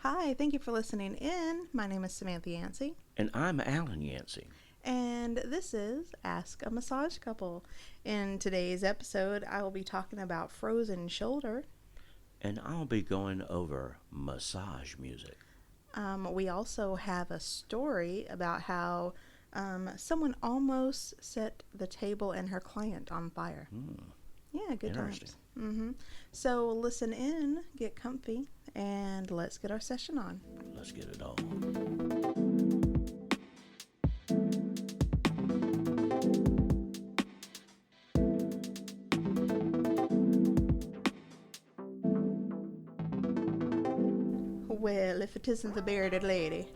Hi, thank you for listening in. My name is Samantha Yancey, And I'm Alan Yancey. and this is Ask a Massage Couple. In today's episode, I will be talking about frozen shoulder. And I'll be going over massage music. We also have a story about how someone almost set the table and her client on fire. Yeah, good Interesting. times. So listen in, get comfy, and let's get our session on. Let's get it on. Well, if it isn't the bearded lady.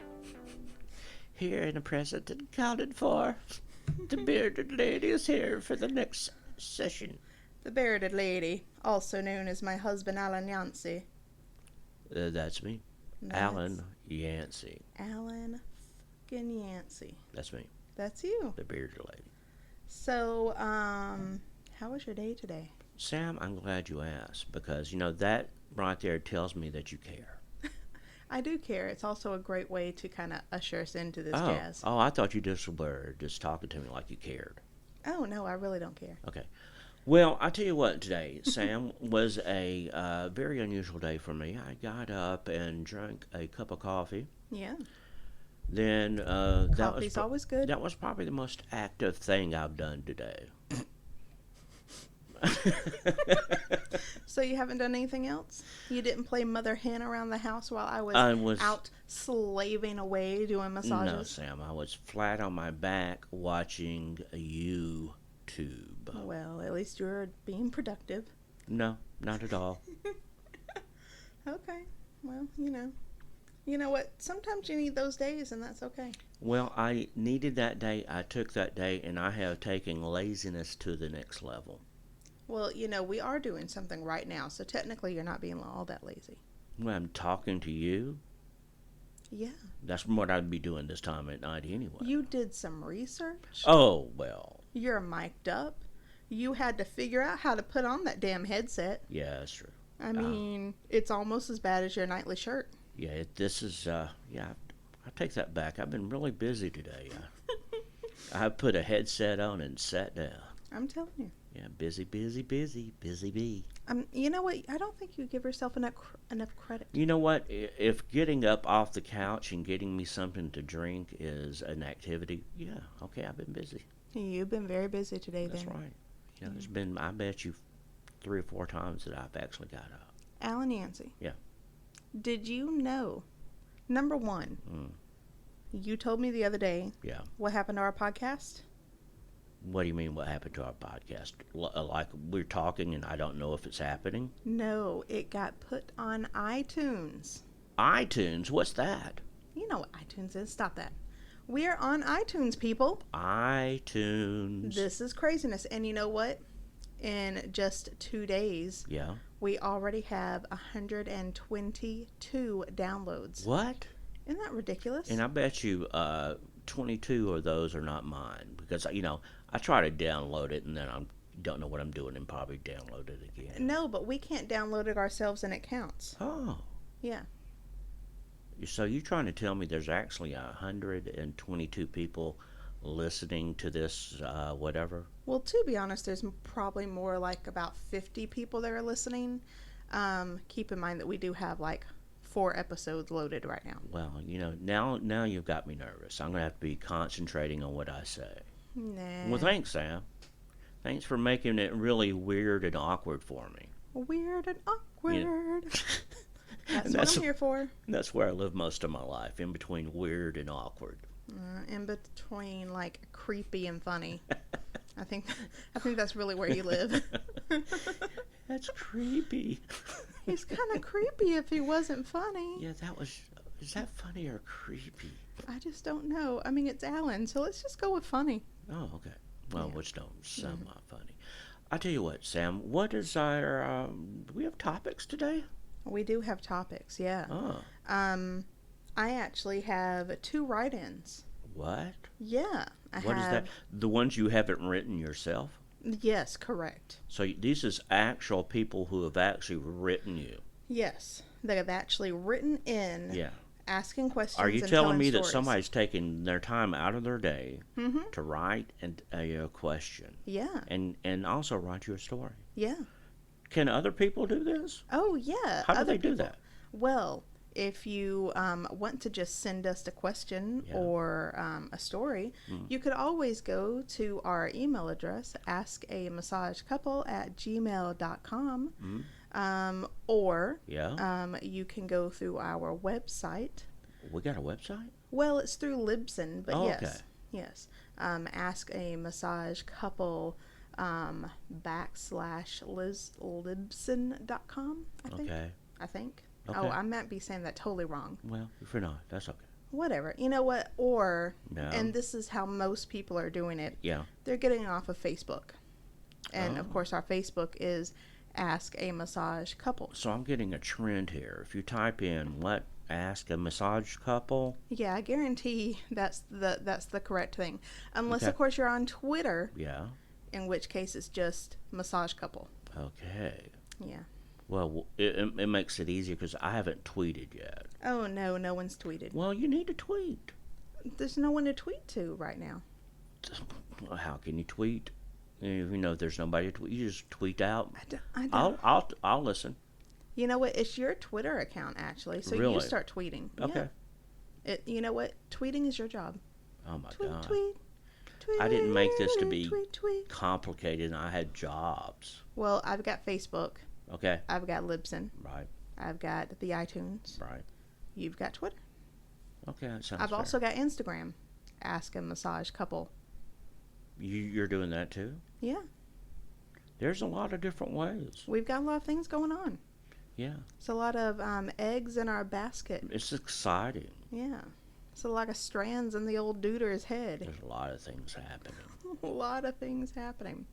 Here in the present and accounted for. The bearded lady is here for the next session. The bearded lady, also known as my husband Alan Yancey. That's me. That's Alan Yancey. Alan fucking Yancey. That's me. That's you. The bearded lady. So, how was your day today? Sam, I'm glad you asked because, that right there tells me that you care. I do care. It's also a great way to kind of usher us into this Oh, jazz. oh, I thought you just were just talking to me like you cared. Oh, no, I really don't care. Okay. Well, I tell you what, today, Sam, was a very unusual day for me. I got up and drank a cup of coffee. Yeah. Then Coffee's always good. that was probably the most active thing I've done today. So you haven't done anything else? You didn't play mother hen around the house while I was out slaving away doing massages? No, Sam, I was flat on my back watching YouTube. Well, at least you're being productive. No, not at all. Okay. Well, You know what? Sometimes you need those days, and that's okay. Well, I needed that day. I took that day, and I have taken laziness to the next level. Well, we are doing something right now, so technically you're not being all that lazy. When I'm talking to you, Yeah. that's what I'd be doing this time at night anyway. You did some research. Oh, well. You're mic'd up. You had to figure out how to put on that damn headset. Yeah, that's true. I mean, it's almost as bad as your nightly shirt. Yeah, this is, I take that back. I've been really busy today. I put a headset on and sat down. I'm telling you. Yeah, busy bee. You know what? I don't think you give yourself enough credit. You know what? If getting up off the couch and getting me something to drink is an activity, yeah, okay, I've been busy. You've been very busy today, That's then. right. There's been, I bet you, 3 or 4 times that I've actually got up. Alan Yancey. Yeah. Did you know, number one, you told me the other day Yeah. what happened to our podcast? What do you mean what happened to our podcast? Like we're talking and I don't know if it's happening? No, it got put on iTunes. iTunes? What's that? You know what iTunes is. Stop that. We're on iTunes, people. iTunes. This is craziness. And you know what? In just 2 days, Yeah. we already have 122 downloads. What? Isn't that ridiculous? And I bet you 22 of those are not mine because, I try to download it and then I don't know what I'm doing and probably download it again. No, but we can't download it ourselves and it counts. Oh. Yeah. So you're trying to tell me there's actually 122 people listening to this whatever? Well, to be honest, there's probably more like about 50 people that are listening. Keep in mind that we do have like 4 episodes loaded right now. Well, now you've got me nervous. I'm going to have to be concentrating on what I say. Nah. Well, thanks, Sam. Thanks for making it really weird and awkward for me. Weird and awkward. Yeah. That's And what I'm here for. That's where I live most of my life, in between weird and awkward. In between like creepy and funny. I think that's really where you live. That's creepy. He's kind of creepy if he wasn't funny. Yeah, is that funny or creepy? I just don't know. I mean, it's Alan, so let's just go with funny. Oh, okay. Well, Yeah. which don't sound funny. I tell you what, Sam, what is our, do we have topics today? We do have topics, yeah. Oh, I actually have 2 write-ins. what? Yeah, What is that? The ones you haven't written yourself? Yes, correct. So these is actual people who have actually written you. Yes. that have actually written in Yeah. asking questions Are you and telling telling me that stories. somebody's taking their time out of their day Mm-hmm. to write a question Yeah. and also write you a story? Yeah. Can other people do this? Oh, yeah. How do Other they do people. that? Well, if you want to just send us a question Yeah. or a story, you could always go to our email address, askamassagecouple@gmail.com, or Yeah. you can go through our website. We got a website? Well, it's through Libsyn, but Oh, yes, okay. yes. Ask a massage couple /Libsyn.com, Okay. I think. Okay. Oh, I might be saying that totally wrong. Well, if you're not, that's okay. Whatever. You know what? Or, No. and this is how most people are doing it, Yeah. they're getting it off of Facebook. And of Oh. course, our Facebook is Ask a Massage Couple. So I'm getting a trend here. If you type in "what ask a massage couple," Yeah, I guarantee that's the correct thing. Unless, Okay. of course, you're on Twitter, yeah. in which case it's just Massage Couple. Okay. Yeah. Well, it makes it easier because I haven't tweeted yet. Oh, no, no one's tweeted. Well, you need to tweet. There's no one to tweet to right now. How can you tweet? You know, if there's nobody to tweet, you just tweet out. I don't. I'll listen. You know what? It's your Twitter account, actually. So you Really? start tweeting. Okay. Yeah. You know what? Tweeting is your job. Oh my Tweet, God. tweet, tweet. I didn't make this to be tweet, tweet. complicated. And I had jobs. Well, I've got Facebook. Okay. I've got Libsyn. Right. I've got the iTunes. Right. You've got Twitter. Okay. That sounds I've fair. also got Instagram. Ask a Massage Couple. You're doing that too? Yeah. There's a lot of different ways. We've got a lot of things going on. Yeah. It's a lot of eggs in our basket. It's exciting. Yeah. It's a lot of strands in the old duder's head. There's a lot of things happening. A lot of things happening.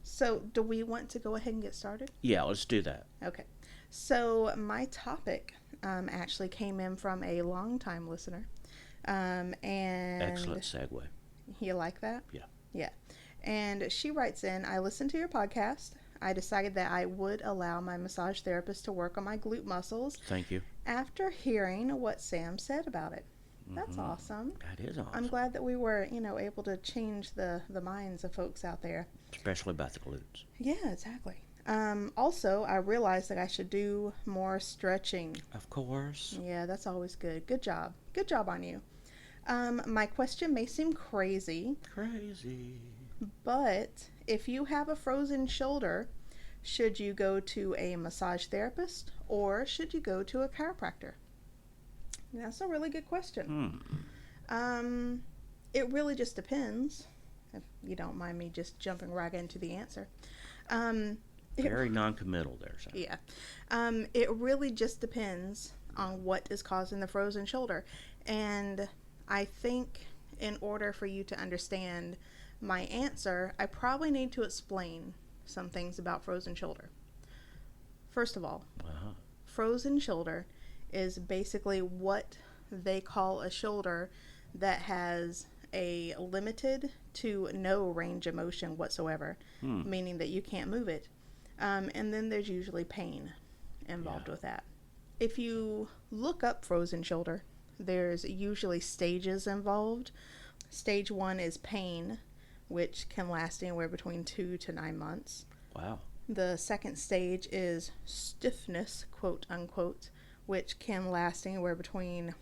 So do we want to go ahead and get started? Yeah, let's do that. Okay. So my topic actually came in from a longtime listener. And Excellent segue. you like that? Yeah. Yeah. And she writes in, I listened to your podcast. I decided that I would allow my massage therapist to work on my glute muscles Thank you. after hearing what Sam said about it. That's Mhm. awesome. That is awesome. I'm glad that we were, able to change the minds of folks out there. Especially about the glutes. Yeah, exactly. Also, I realized that I should do more stretching. Of course. Yeah, that's always good. Good job. Good job on you. My question may seem crazy, Crazy. but if you have a frozen shoulder, should you go to a massage therapist or should you go to a chiropractor? That's a really good question. It really just depends, if you don't mind me just jumping right into the answer. Very non-committal there, Sam. Yeah. It really just depends on what is causing the frozen shoulder. And I think in order for you to understand my answer, I probably need to explain some things about frozen shoulder. First of all, Uh-huh. frozen shoulder is basically what they call a shoulder that has a limited to no range of motion whatsoever, meaning that you can't move it. And then there's usually pain involved with that. If you look up frozen shoulder, there's usually stages involved. Stage 1 is pain, which can last anywhere between 2 to 9 months. Wow. The second stage is stiffness, quote unquote, which can last anywhere between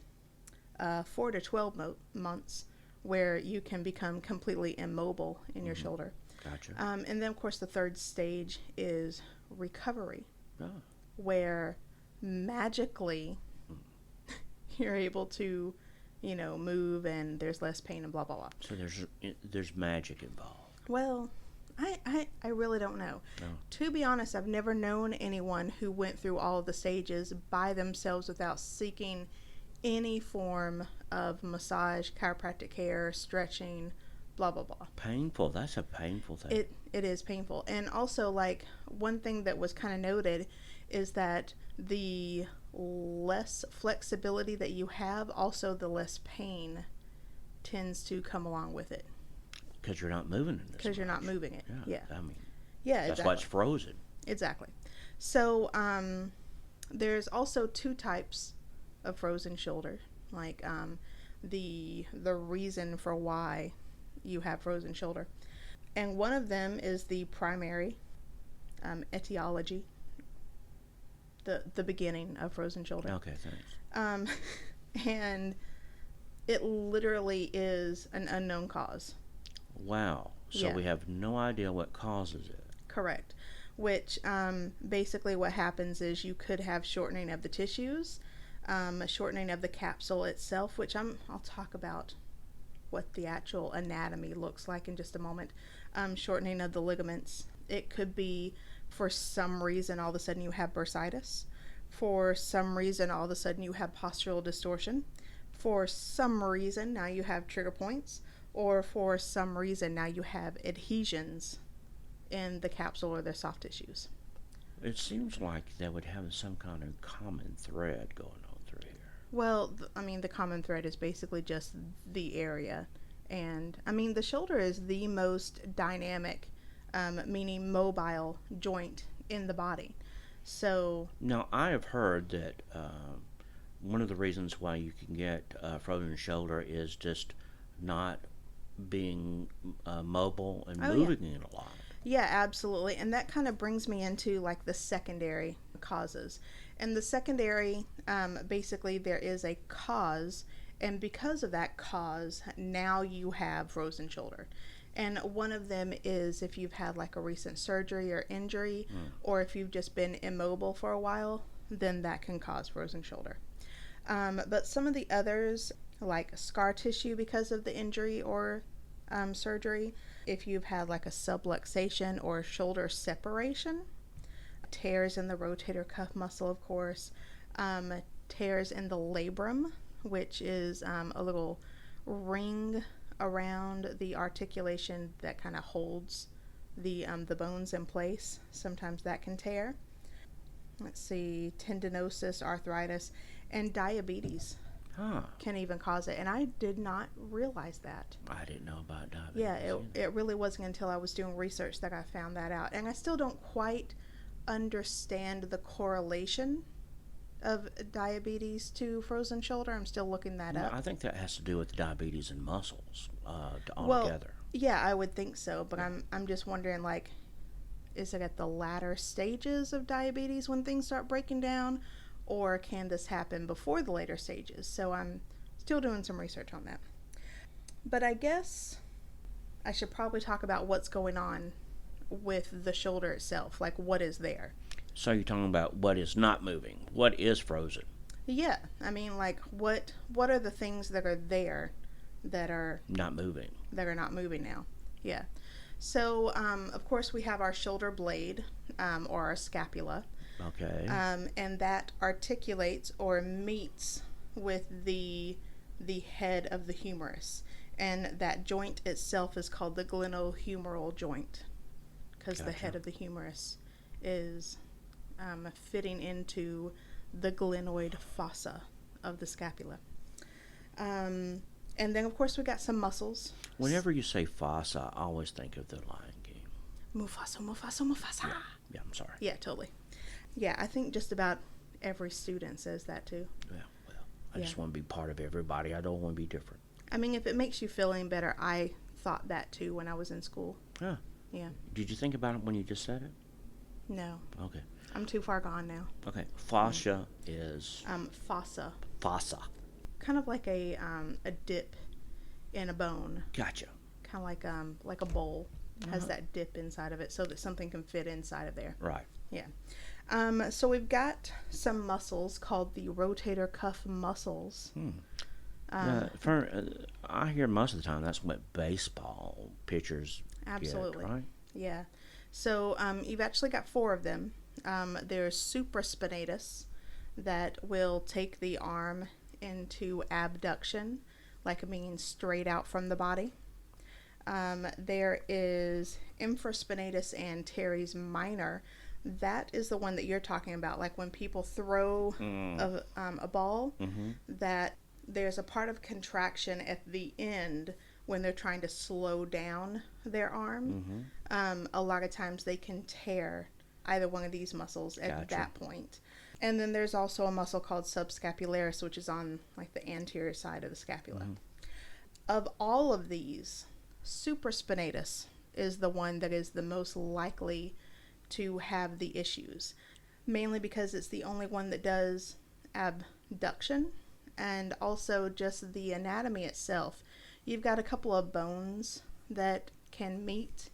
4 to 12 months, where you can become completely immobile in your shoulder. Gotcha. And then, of course, the third stage is recovery, Oh. where magically you're able to, move and there's less pain and blah, blah, blah. So there's magic involved. Well, I really don't know. No. To be honest, I've never known anyone who went through all of the stages by themselves without seeking any form of massage, chiropractic care, stretching, blah, blah, blah. Painful. That's a painful thing. It is painful. And also, one thing that was kind of noted is that the less flexibility that you have, also the less pain tends to come along with it. Because you're not moving it. Because you're not moving it. Yeah. I mean, Yeah, that's exactly. why it's frozen. Exactly. So, There's also two types of frozen shoulder. Like the reason for why you have frozen shoulder, and one of them is the primary etiology, the beginning of frozen shoulder. Okay, thanks. Um, and it literally is an unknown cause. Wow. So Yeah. we have no idea what causes it. Correct. Which basically what happens is you could have shortening of the tissues, shortening of the capsule itself, which I'll talk about what the actual anatomy looks like in just a moment. Shortening of the ligaments. It could be for some reason all of a sudden you have bursitis. For some reason all of a sudden you have postural distortion. For some reason now you have trigger points. Or for some reason now you have adhesions in the capsule or the soft tissues. It seems like they would have some kind of common thread going on through here. Well, the common thread is basically just the area. And, the shoulder is the most dynamic, meaning mobile joint in the body. So, Now, I have heard that one of the reasons why you can get frozen shoulder is just not being mobile and Oh, yeah. moving it a lot. yeah, absolutely. And that kind of brings me into like the secondary causes. And the secondary, basically, there is a cause. And because of that cause, now you have frozen shoulder. And one of them is if you've had like a recent surgery or injury, or if you've just been immobile for a while, then that can cause frozen shoulder. But some of the others, like scar tissue because of the injury or surgery, if you've had like a subluxation or shoulder separation, tears in the rotator cuff muscle, of course, tears in the labrum, which is a little ring around the articulation that kind of holds the bones in place. Sometimes that can tear. Let's see, tendinosis, arthritis, and diabetes Huh. can even cause it. And I did not realize that. I didn't know about diabetes. Yeah, either. it really wasn't until I was doing research that I found that out. And I still don't quite understand the correlation of diabetes to frozen shoulder. I'm still looking that Well, up. I think that has to do with diabetes and muscles Well, altogether. yeah, I would think so, but I'm just wondering, like, is it at the latter stages of diabetes when things start breaking down, or can this happen before the later stages? So I'm still doing some research on that. But I guess I should probably talk about what's going on with the shoulder itself, like what is there. So you're talking about what is not moving. What is frozen? Yeah, like what are the things that are there that are Not moving. not moving now? Yeah. So of course we have our shoulder blade or our scapula, Okay. and that articulates or meets with the head of the humerus, and that joint itself is called the glenohumeral joint because the Gotcha. head of the humerus is fitting into the glenoid fossa of the scapula. And then, of course, we got some muscles. Whenever you say fossa, I always think of the Lion King. Mufasa, Mufasa, Mufasa. Yeah, I'm sorry. Yeah, totally. Yeah, I think just about every student says that too. Yeah, well, I Yeah. just want to be part of everybody. I don't want to be different. If it makes you feel any better, I thought that too when I was in school. Huh. Yeah. Did you think about it when you just said it? No, Okay. I'm too far gone now. Okay. Fascia is Fossa, fossa. kind of like a dip in a bone, Gotcha. kind of like a bowl has that dip inside of it so that something can fit inside of there. Right. Yeah. So we've got some muscles called the rotator cuff muscles. I hear most of the time that's what baseball pitchers Absolutely. get, right? Yeah. So you've actually got four of them. There's supraspinatus that will take the arm into abduction, like meaning straight out from the body. There is infraspinatus and teres minor. That is the one that you're talking about, like when people throw a ball, that there's a part of contraction at the end when they're trying to slow down their arm. A lot of times they can tear either one of these muscles at Gotcha. that point. And then there's also a muscle called subscapularis, which is on like the anterior side of the scapula. Mm-hmm. Of all of these, supraspinatus is the one that is the most likely to have the issues, mainly because it's the only one that does abduction, and also just the anatomy itself. You've got a couple of bones that can meet,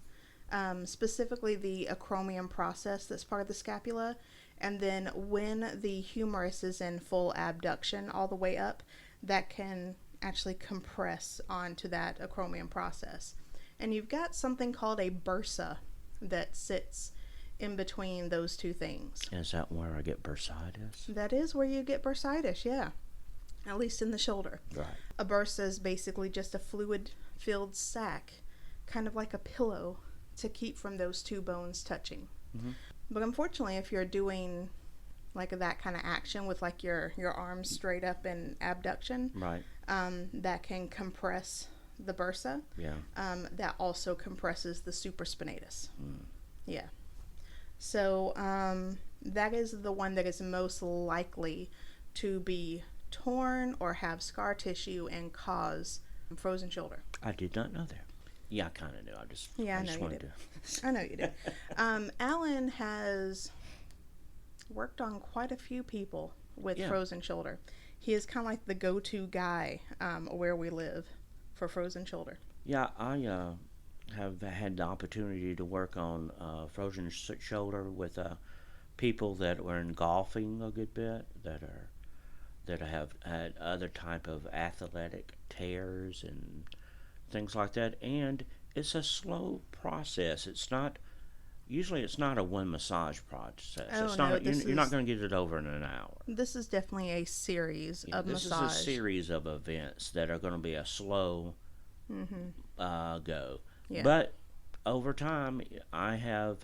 specifically the acromion process that's part of the scapula, and then when the humerus is in full abduction all the way up, that can actually compress onto that acromion process. And you've got something called a bursa that sits in between those two things. Is that where I get bursitis? That is where you get bursitis, yeah. At least in the shoulder. Right. A bursa is basically just a fluid-filled sac, kind of like a pillow, to keep from those two bones touching. Mm-hmm. But unfortunately, if you're doing like that kind of action with like your arms straight up in abduction, right, that can compress the bursa. Yeah. That also compresses the supraspinatus. Yeah. So that is the one that is most likely to be torn or have scar tissue and cause frozen shoulder. I did not know that. Yeah, I kind of knew. I know you did. I know you did. Alan has worked on quite a few people with frozen shoulder. He is kind of like the go-to guy where we live for frozen shoulder. Yeah, I have had the opportunity to work on frozen shoulder with people that were in golfing a good bit, that have had other type of athletic tears and things like that, and it's a slow process. It's not a one massage process. You're not going to get it over in an hour. This is definitely a series of massage. This is a series of events that are going to be a slow go. Yeah. But over time, I have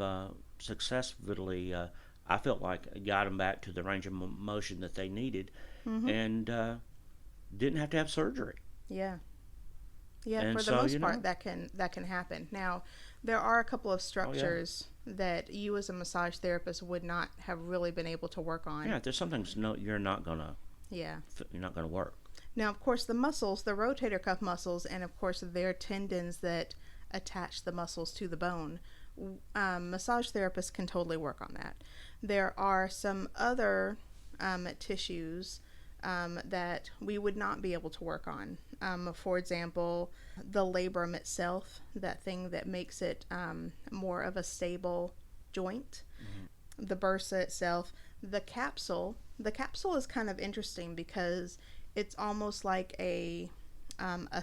successfully, I felt like, got them back to the range of motion that they needed, and didn't have to have surgery. Yeah. Yeah, and for the most part, that can happen. Now, there are a couple of structures that you as a massage therapist would not have really been able to work on. Yeah, there's some things you're not gonna work. Now, of course, the muscles, the rotator cuff muscles, and of course their tendons that attach the muscles to the bone, massage therapists can totally work on that. There are some other tissues that we would not be able to work on. For example, the labrum itself, that thing that makes it more of a stable joint. Mm-hmm. The bursa itself, the capsule. The capsule is kind of interesting because it's almost like a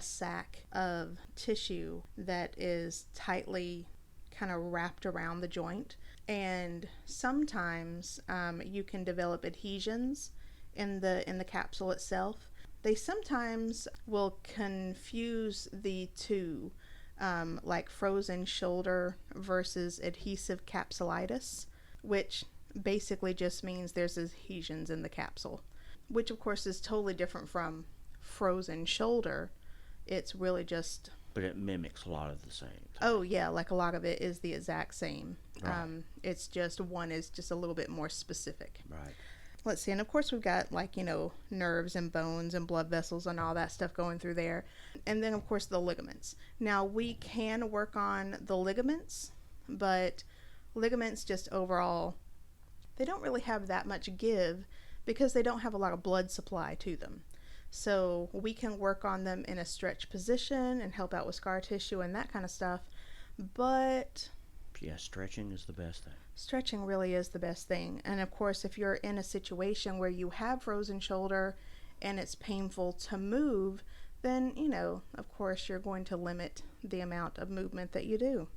sac of tissue that is tightly kind of wrapped around the joint. And sometimes you can develop adhesions in the capsule itself. They sometimes will confuse the two, like frozen shoulder versus adhesive capsulitis, which basically just means there's adhesions in the capsule, which of course is totally different from frozen shoulder. It's really just... But it mimics a lot of the same. Oh yeah, like a lot of it is the exact same. Right. It's just one is just a little bit more specific. Right. Let's see, and of course we've got nerves and bones and blood vessels and all that stuff going through there. And then of course the ligaments. Now we can work on the ligaments, but ligaments just overall, they don't really have that much give because they don't have a lot of blood supply to them. So we can work on them in a stretch position and help out with scar tissue and that kind of stuff. But yeah, stretching is the best thing. Stretching really is the best thing. And of course, if you're in a situation where you have frozen shoulder and it's painful to move, then, of course, you're going to limit the amount of movement that you do.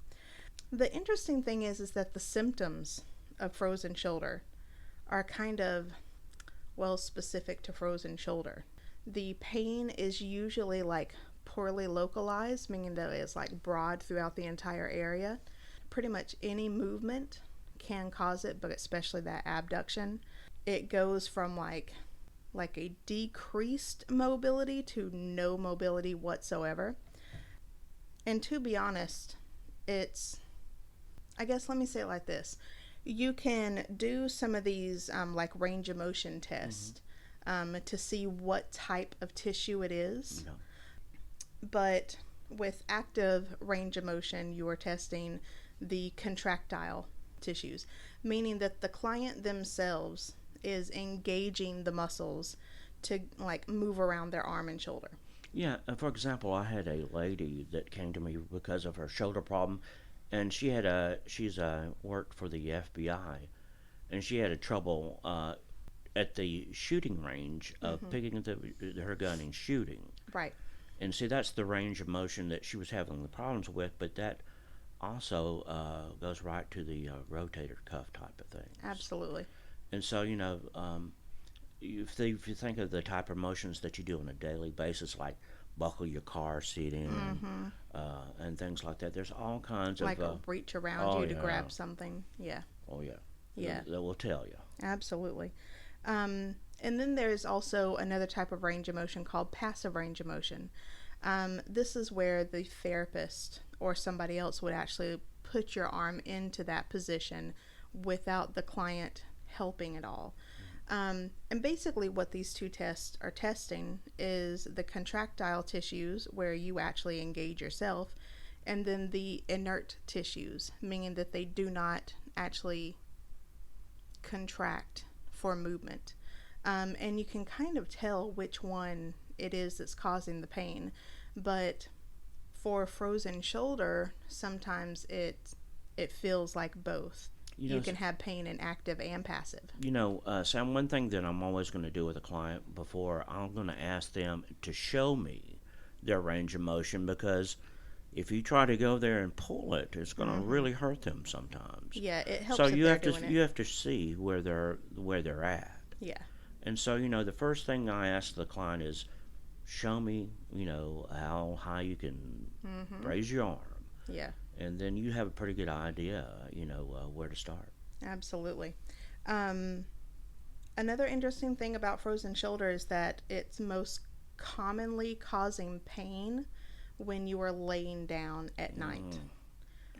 The interesting thing is that the symptoms of frozen shoulder are kind of, specific to frozen shoulder. The pain is usually like poorly localized, meaning that it's like broad throughout the entire area. Pretty much any movement can cause it, but especially that abduction. It goes from like a decreased mobility to no mobility whatsoever. And to be honest, let me say it like this. You can do some of these like range of motion tests to see what type of tissue it is. Yeah. But with active range of motion, you are testing the contractile tissues, meaning that the client themselves is engaging the muscles to like move around their arm and shoulder. Yeah, for example, I had a lady that came to me because of her shoulder problem, and she's worked for the FBI, and she had a trouble at the shooting range of picking her gun and shooting. Right. And see, that's the range of motion that she was having the problems with, but that also goes right to the rotator cuff type of things. Absolutely. And so, if you think of the type of motions that you do on a daily basis, like buckle your car seat in and things like that, there's all kinds Like of. reach around you to grab something. Yeah. Oh, yeah. Yeah. That will tell you. Absolutely. And then there's also another type of range of motion called passive range of motion. This is where the therapist or somebody else would actually put your arm into that position without the client helping at all. And basically what these two tests are testing is the contractile tissues where you actually engage yourself, and then the inert tissues, meaning that they do not actually contract for movement. And you can kind of tell which one it is that's causing the pain. But for frozen shoulder, sometimes it feels like both. You can have pain in active and passive. Sam, one thing that I'm always going to do with a client before, I'm going to ask them to show me their range of motion, because if you try to go there and pull it, it's going to really hurt them sometimes. Yeah, it helps. So if you they're have to doing it. you have to see where they're at. Yeah. And so the first thing I ask the client is, show me how high you can raise your arm. Yeah. And then you have a pretty good idea, where to start. Absolutely. Another interesting thing about frozen shoulder is that it's most commonly causing pain when you are laying down at night.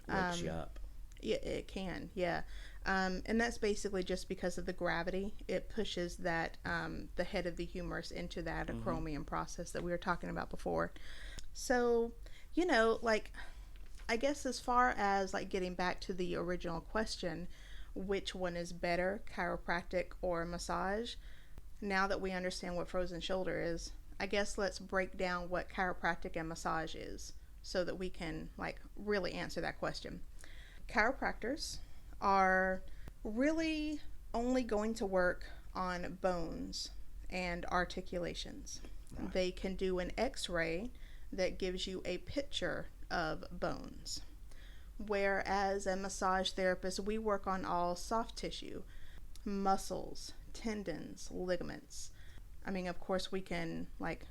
Wakes you up. Yeah, it can. Yeah. And that's basically just because of the gravity. It pushes that the head of the humerus into that acromion process that we were talking about before. So, I guess as far as like getting back to the original question, which one is better, chiropractic or massage? Now that we understand what frozen shoulder is, I guess let's break down what chiropractic and massage is so that we can like really answer that question. Chiropractors are really only going to work on bones and articulations. Right. They can do an x-ray that gives you a picture of bones. Whereas a massage therapist, we work on all soft tissue, muscles, tendons, ligaments. I mean, of course, we can like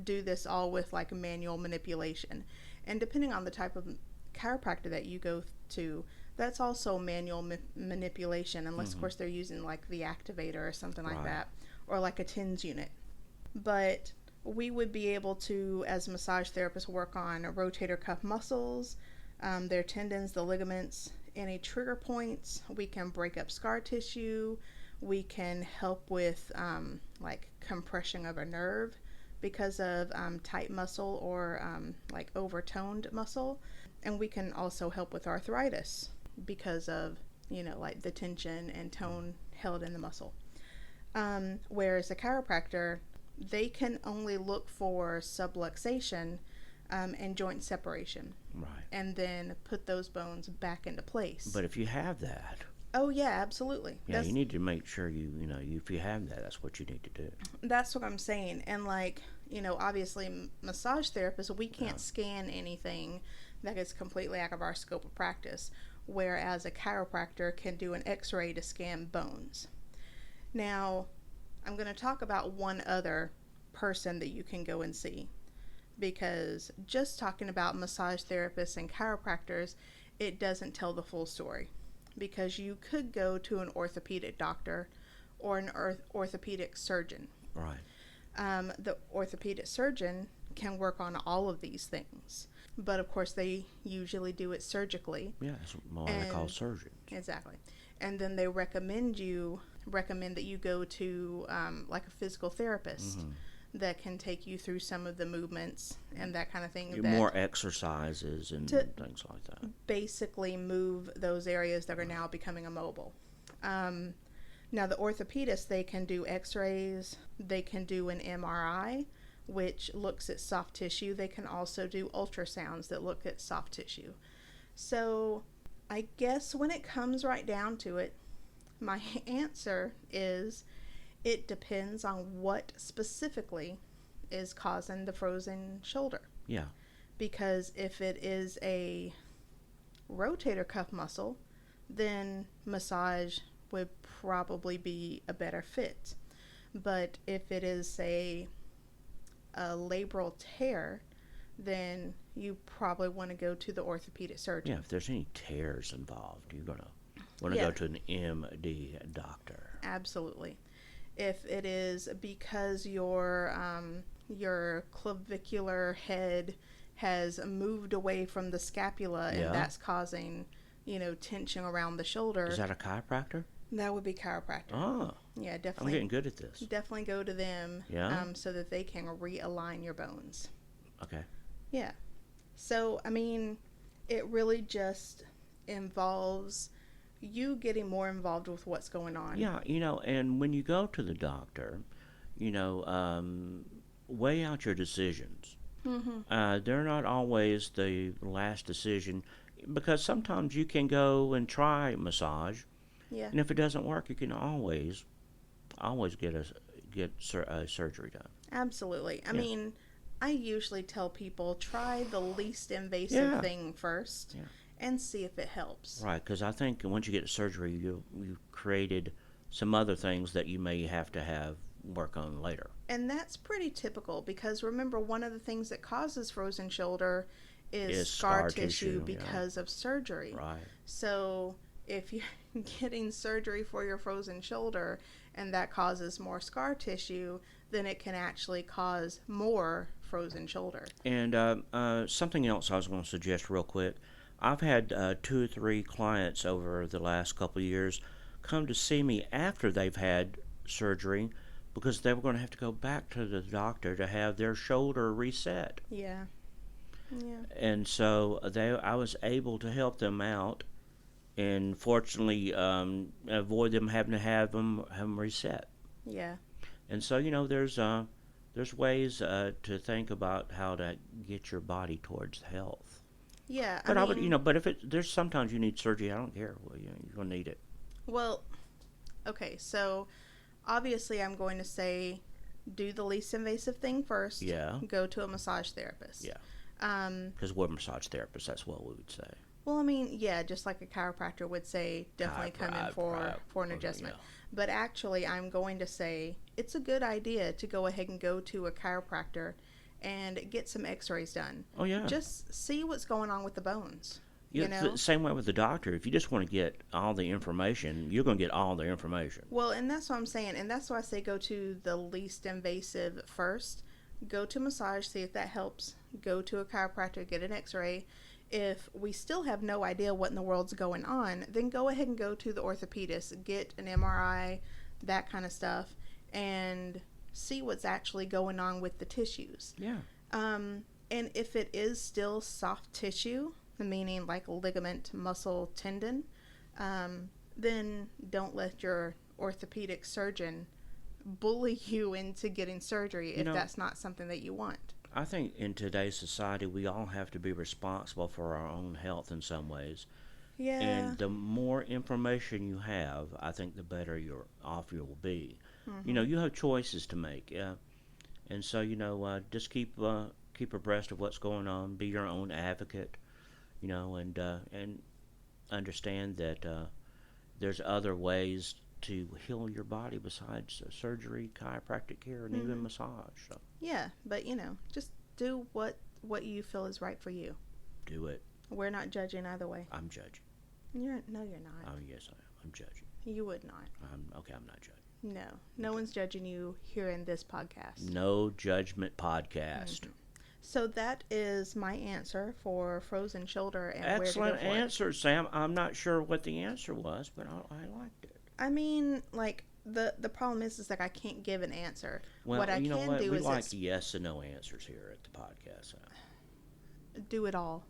do this all with like manual manipulation. And depending on the type of chiropractor that you go to, that's also manual manipulation, unless of course they're using like the activator or something like that, or like a TENS unit. But we would be able to, as massage therapists, work on rotator cuff muscles, their tendons, the ligaments, any trigger points. We can break up scar tissue. We can help with like compression of a nerve because of tight muscle or like overtoned muscle. And we can also help with arthritis because of, like the tension and tone held in the muscle. Whereas a chiropractor, they can only look for subluxation and joint separation. Right. And then put those bones back into place. But if you have that, oh yeah, absolutely. yeah, you need to make sure if you have that, that's what you need to do. That's what I'm saying. And like, obviously massage therapists, we can't scan anything that is completely out of our scope of practice, whereas a chiropractor can do an x-ray to scan bones. Now, I'm going to talk about one other person that you can go and see, because just talking about massage therapists and chiropractors, it doesn't tell the full story, because you could go to an orthopedic doctor or an orthopedic surgeon. Right. The orthopedic surgeon can work on all of these things, but of course they usually do it surgically. Yeah, that's why they're called surgeons. Exactly. and then they recommend that you go to like a physical therapist that can take you through some of the movements and that kind of thing. More exercises and things like that. Basically move those areas that are now becoming immobile. Now the orthopedists, they can do x-rays, they can do an MRI, which looks at soft tissue. They can also do ultrasounds that look at soft tissue. So I guess when it comes right down to it, my answer is it depends on what specifically is causing the frozen shoulder. Yeah. Because if it is a rotator cuff muscle, then massage would probably be a better fit. But if it is, say, a labral tear, then you probably want to go to the orthopedic surgeon. Yeah, if there's any tears involved, you're going to want to go to an MD doctor. Absolutely. If it is because your clavicular head has moved away from the scapula and that's causing, tension around the shoulder. Is that a chiropractor? That would be chiropractor. Oh. Yeah, definitely. I'm getting good at this. Definitely go to them so that they can realign your bones. Okay. Yeah. So, I mean, it really just involves you getting more involved with what's going on. Yeah, and when you go to the doctor, weigh out your decisions. Mm-hmm. They're not always the last decision, because sometimes you can go and try massage, and if it doesn't work, you can always get surgery done. Absolutely. I mean, I usually tell people try the least invasive thing first and see if it helps. Right, because I think once you get surgery, you've created some other things that you may have to have work on later. And that's pretty typical, because remember, one of the things that causes frozen shoulder is scar tissue because of surgery. Right. So if you're getting surgery for your frozen shoulder and that causes more scar tissue, then it can actually cause more frozen shoulder. And something else I was going to suggest real quick. I've had 2 or 3 clients over the last couple of years come to see me after they've had surgery, because they were going to have to go back to the doctor to have their shoulder reset. Yeah. And so I was able to help them out, and fortunately avoid them having to have them reset. Yeah. And so there's ways to think about how to get your body towards health. Yeah. But I would, but if there's sometimes you need surgery, I don't care. Well, you're gonna need it. Well, okay. So obviously, I'm going to say do the least invasive thing first. Yeah. Go to a massage therapist. Yeah. Because we're massage therapists, that's what we would say. Well, I mean, yeah, just like a chiropractor would say, definitely come in for an adjustment. Yeah. But actually, I'm going to say it's a good idea to go ahead and go to a chiropractor and get some x-rays done. Oh, yeah. Just see what's going on with the bones. The same way with the doctor. If you just want to get all the information, you're going to get all the information. Well, and that's what I'm saying. And that's why I say go to the least invasive first. Go to massage, see if that helps. Go to a chiropractor, get an x-ray. If we still have no idea what in the world's going on, then go ahead and go to the orthopedist, get an MRI, that kind of stuff, and see what's actually going on with the tissues. Yeah. And if it is still soft tissue, meaning like ligament, muscle, tendon, then don't let your orthopedic surgeon bully you into getting surgery if that's not something that you want. I think in today's society, we all have to be responsible for our own health in some ways. Yeah. And the more information you have, I think the better off you will be. Mm-hmm. You have choices to make. And so, just keep abreast of what's going on. Be your own advocate, and understand that there's other ways to heal your body besides surgery, chiropractic care, and even massage. So. Yeah, but just do what you feel is right for you. Do it. We're not judging either way. I'm judging. No, you're not. Oh, yes, I am. I'm judging. You would not. I'm not judging. No one's judging you here in this podcast. No judgment podcast. Mm-hmm. So that is my answer for frozen shoulder and where to go Excellent for it. answer, Sam. I'm not sure what the answer was, but I liked it. I mean, like the problem is like I can't give an answer. Well, What I you know can what? do We is like yes and no answers here at the podcast. do it all.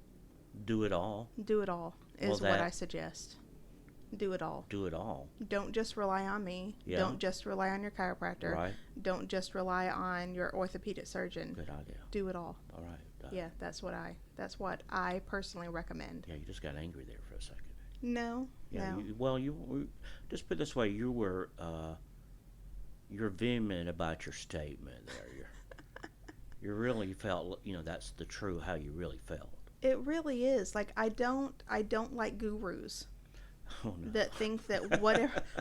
Do it all. Do it all Well, is what that I suggest. Do it all. do it all. Don't just rely on me. Yeah. Don't just rely on your chiropractor. Right. Don't just rely on your orthopedic surgeon. Good idea. Do it all. All right. Yeah, that's what I personally recommend. Yeah, you just got angry there for a second. No. Yeah. No. You just put it this way. You're vehement about your statement there. You really felt. That's the true how you really felt. It really is. Like I don't like gurus Oh no. that think that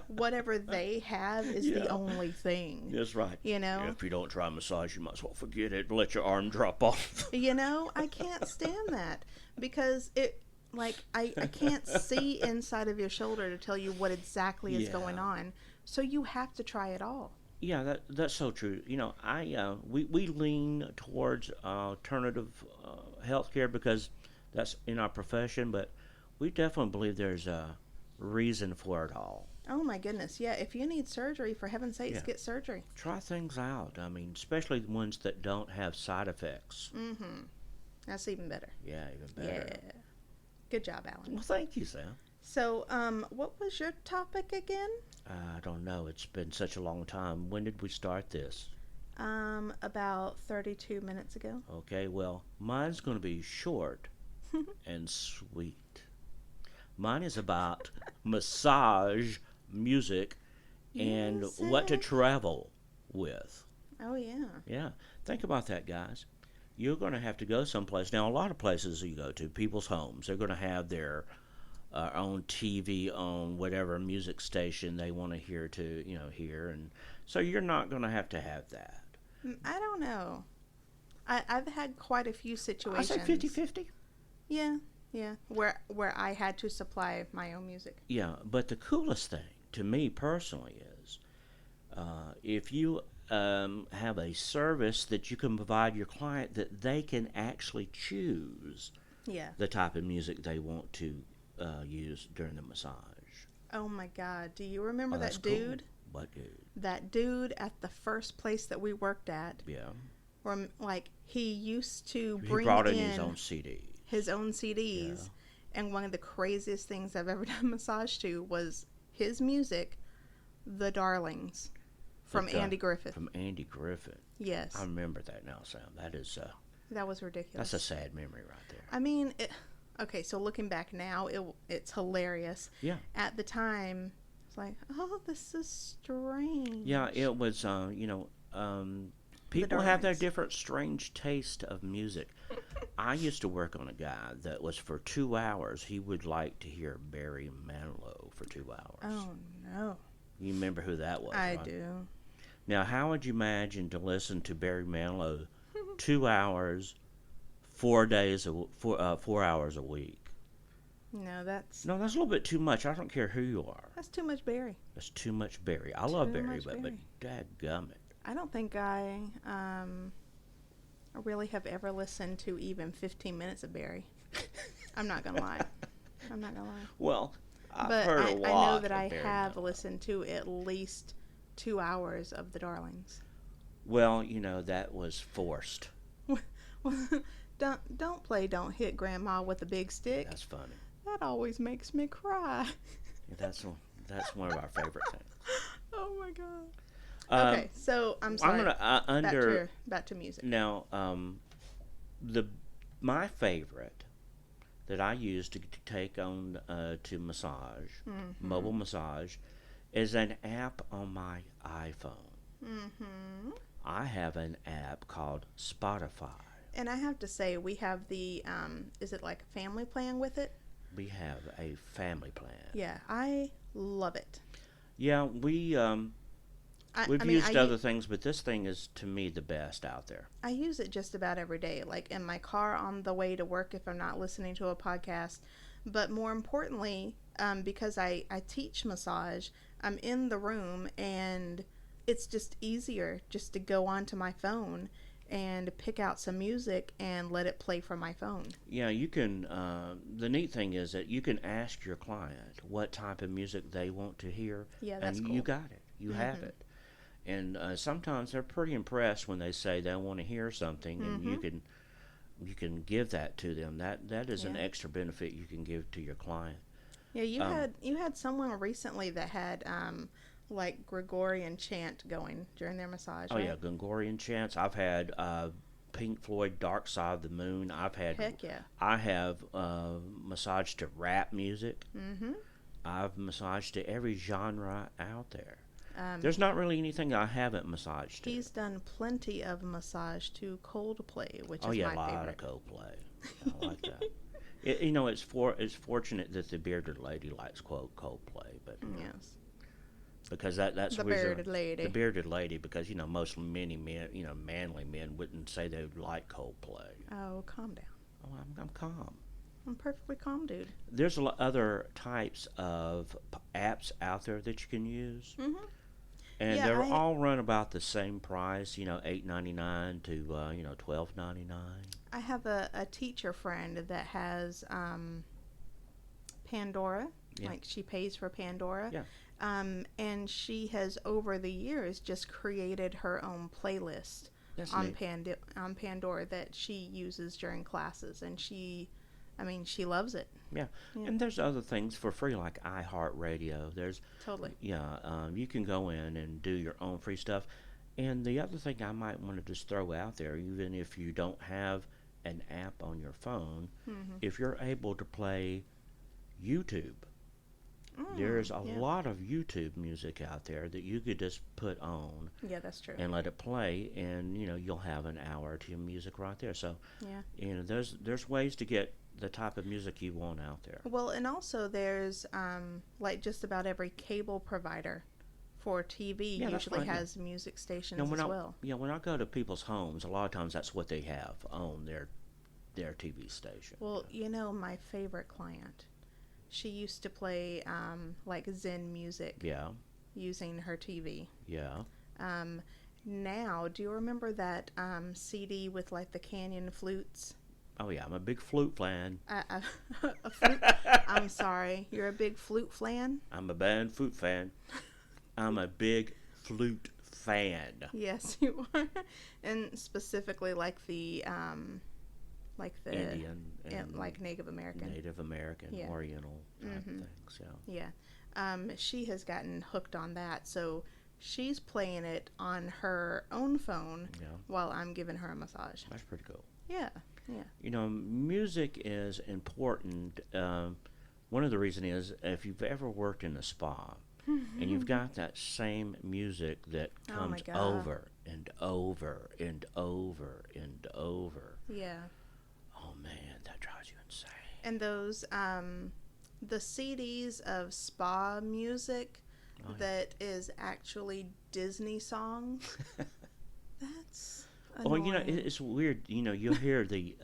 whatever they have is the Yeah. only thing. That's right. You know? If you don't try massage, you might as well forget it and let your arm drop off. I can't stand that because I can't see inside of your shoulder to tell you what exactly is Yeah. going on. So you have to try it all. Yeah, that's so true. We lean towards alternative healthcare because that's in our profession, but we definitely believe there's a reason for it all. Oh my goodness. Yeah, if you need surgery, for heaven's sakes, Yeah. get surgery. Try things out. I mean, especially the ones that don't have side effects. Mhm. That's even better. Yeah, even better. Yeah. Good job, Alan. Well, thank you, Sam. So, what was your topic again? I don't know. It's been such a long time. When did we start this? About 32 minutes ago. Okay, well, mine's going to be short and sweet. Mine is about massage music and what to travel with. Oh, yeah. Yeah, think about that, guys. You're going to have to go someplace. Now, a lot of places you go to, people's homes, they're going to have their own TV on whatever music station they want to hear hear. And so you're not going to have that. I don't know. I've had quite a few I situations. say 50-50. Yeah, where I had to supply my own music. Yeah, but the coolest thing to me personally is if you have a service that you can provide your client that they can actually choose Yeah. the type of music they want to use during the massage. Oh my God. Do you remember That's that cool. dude? What dude? That dude at the first place that we worked at, Yeah. where he used to He bring brought in in his own CD. his own CDs. Yeah. And one of the craziest things I've ever done massage to was his music, The Darlings, from Andy Griffith. From Andy Griffith. Yes. I remember that now, Sam. That is That was ridiculous. that's a sad memory right there. I mean, okay, so looking back now, it's hilarious. Yeah. At the time, it's like, oh, this is strange. Yeah, it was. People have their Darlings. different strange taste of music. I used to work on a guy that was for 2 hours. He would like to hear Barry Manilow for 2 hours. Oh, no. You remember who that was? I right? do. Now, how would you imagine to listen to Barry Manilow 2 hours, 4 days, 4 hours a week? No, that's No, that's a little bit too much. I don't care who you are. that's too much Barry. That's too much Barry. I love Too Barry, much but Barry. dadgummit. I don't think I really have ever listened to even 15 minutes of Barry. I'm not gonna lie. Well, I've But heard I a lot know that of I Barry have Manilow. listened to at least 2 hours of The Darlings. Well, that was forced. Don't play Don't Hit Grandma with a Big Stick. That's funny. That always makes me cry. That's one of our favorite things. Oh my God. Um, Okay, so I'm sorry. I'm gonna back to music. now. My favorite that I use to take on to massage, mobile massage, is an app on my iPhone. Mm-hmm. I have an app called Spotify. And I have to say, we have the is it like a family plan with it? We have a family plan. Yeah, I love it. Yeah, we've I mean, used other things, but this thing is to me the best out there. I use it just about every day, like in my car on the way to work if I'm not listening to a podcast. But more importantly, because I teach massage, I'm in the room and it's just easier just to go onto my phone and pick out some music and let it play from my phone. Yeah, you can. The neat thing is that you can ask your client what type of music they want to hear, Yeah, and that's you cool. got it. You have it. And sometimes they're pretty impressed when they say they want to hear something, and you can give that to them. That is an Yeah. extra benefit you can give to your client. Yeah, Um, you had someone recently that had like Gregorian chant going during their massage, oh yeah, right? Gregorian chants. I've had Pink Floyd, Dark Side of the Moon. Heck yeah. I have massaged to rap music. Mhm. I've massaged to every genre out there. Um There's not really anything I haven't massaged to. he's done plenty of massage to Coldplay, which Oh is yeah, a my lot of favorite. Coldplay. I like that. It's fortunate that the bearded lady likes Coldplay, but Yes. because that's The reason bearded lady. the bearded lady, because most many men, manly men wouldn't say they would like Coldplay. Oh, calm down. Oh, I'm calm. I'm perfectly calm, dude. There's other types of apps out there that you can use, Mhm. and Yeah, they're I all run about the same price. $8.99 to $12.99. I have a teacher friend that has Pandora. Yeah. Like she pays for Pandora. Yeah. And she has over the years just created her own playlist That's on neat. on Pandora that she uses during classes, and she loves it. Yeah. Yeah. And there's other things for free like iHeartRadio. There's Totally. Yeah, you can go in and do your own free stuff. And the other thing I might want to just throw out there, even if you don't have an app on your phone, Mhm. if you're able to play YouTube, there's a Yeah. lot of YouTube music out there that you could just put on Yeah, that's true. and let it play, and you'll have an hour or two of music right there. So Yeah. there's ways to get the type of music you want out there. Well, and also there's like just about every cable provider for TV Yeah, that's usually right. Yeah. has music stations Now, as well. when I go to people's homes, a lot of times that's what they have on their TV station. Well, my favorite client, she used to play like Zen music Yeah, using her TV. yeah. Um, Now, do you remember that CD with like the canyon flutes? Oh yeah, I'm a big flute fan. A, a flute. I'm sorry, you're a big flute fan. I'm a bad flute fan. I'm a big flute fan. Yes, you are, and specifically like the Indian and like Native American. Native American, Yeah. Oriental type Mhm. things. Yeah. Yeah. She has gotten hooked on that, so she's playing it on her own phone Yeah, while I'm giving her a massage. that's pretty cool. Yeah, yeah. Music is important. One of the reasons is if you've ever worked in a spa and you've got that same music that Oh my comes God. over and over and over and over. Yeah. Oh man, that drives you insane. And those the CDs of spa music Oh, yeah. that is actually Disney songs. That's Well, annoying. it's weird. You'll hear the